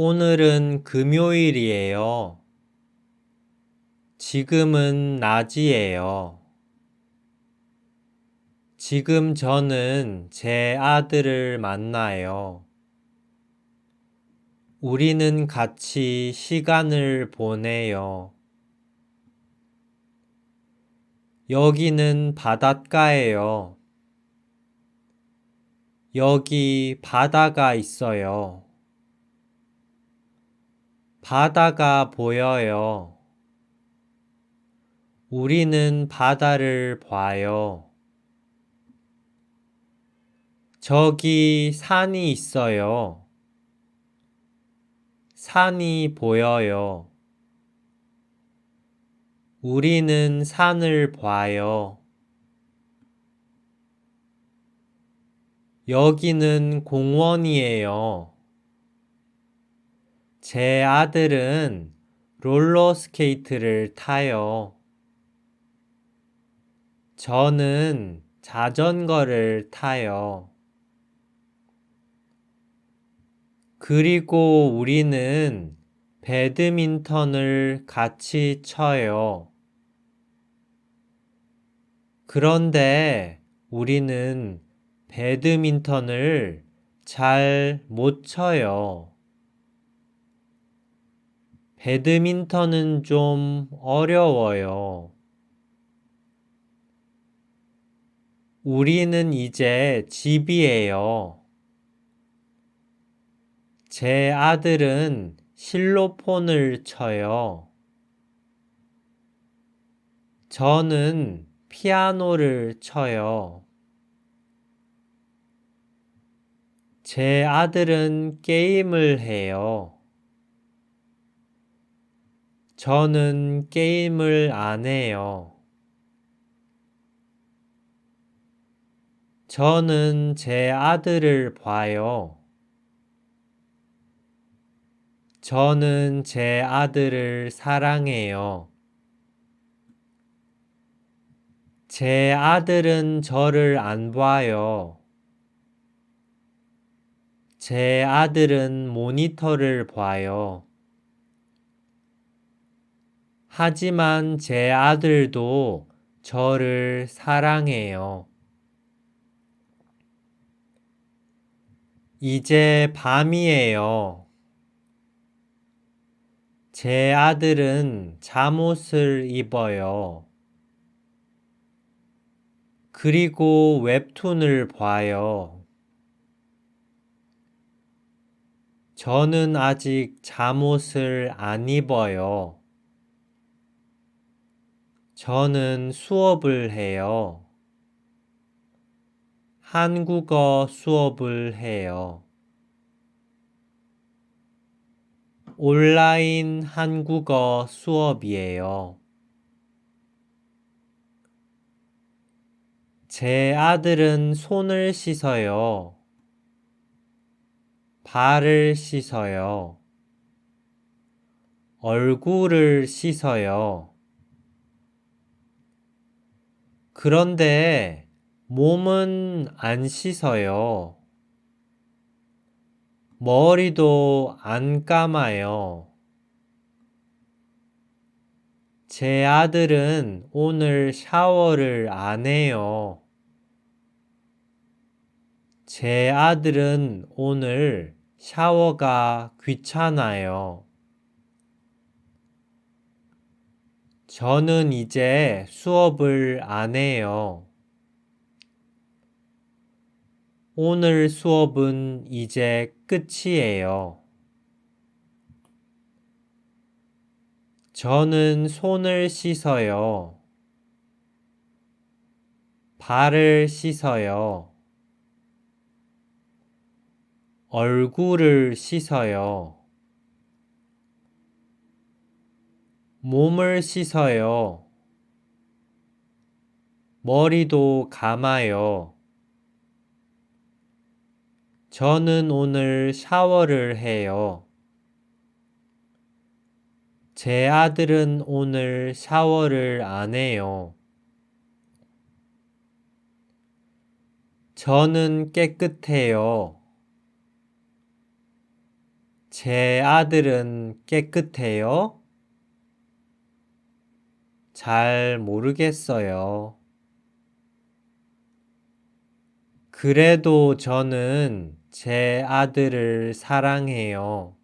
오늘은 금요일이에요. 지금은 낮이에요. 지금 저는 제 아들을 만나요. 우리는 같이 시간을 보내요. 여기는 바닷가예요. 여기 바다가 있어요. 바다가 보여요. 우리는 바다를 봐요. 저기 산이 있어요. 산이 보여요. 우리는 산을 봐요. 여기는 공원이에요. 제 아들은 롤러스케이트를 타요. 저는 자전거를 타요. 그리고 우리는 배드민턴을 같이 쳐요. 그런데 우리는 배드민턴을 잘 못 쳐요. 배드민턴은 좀 어려워요. 우리는 이제 집이에요. 제 아들은 실로폰을 쳐요. 저는 피아노를 쳐요. 제 아들은 게임을 해요. 저는 게임을 안 해요. 저는 제 아들을 봐요. 저는 제 아들을 사랑해요. 제 아들은 저를 안 봐요. 제 아들은 모니터를 봐요. 하지만 제 아들도 저를 사랑해요. 이제 밤이에요. 제 아들은 잠옷을 입어요. 그리고 웹툰을 봐요. 저는 아직 잠옷을 안 입어요. 저는 수업을 해요. 한국어 수업을 해요. 온라인 한국어 수업이에요. 제 아들은 손을 씻어요. 발을 씻어요. 얼굴을 씻어요. 그런데 몸은 안 씻어요. 머리도 안 감아요. 제 아들은 오늘 샤워를 안 해요. 제 아들은 오늘 샤워가 귀찮아요. 저는 이제 수업을 안 해요. 오늘 수업은 이제 끝이에요. 저는 손을 씻어요. 발을 씻어요. 얼굴을 씻어요. 몸을 씻어요. 머리도 감아요. 저는 오늘 샤워를 해요. 제 아들은 오늘 샤워를 안 해요. 저는 깨끗해요. 제 아들은 깨끗해요? 잘 모르겠어요. 그래도 저는 제 아들을 사랑해요.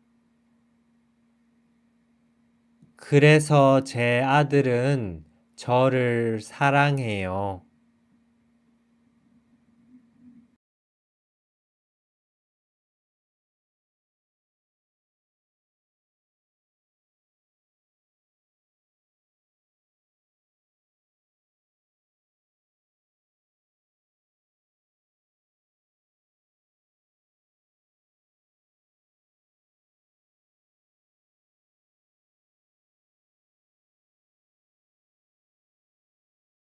그래서 제 아들은 저를 사랑해요.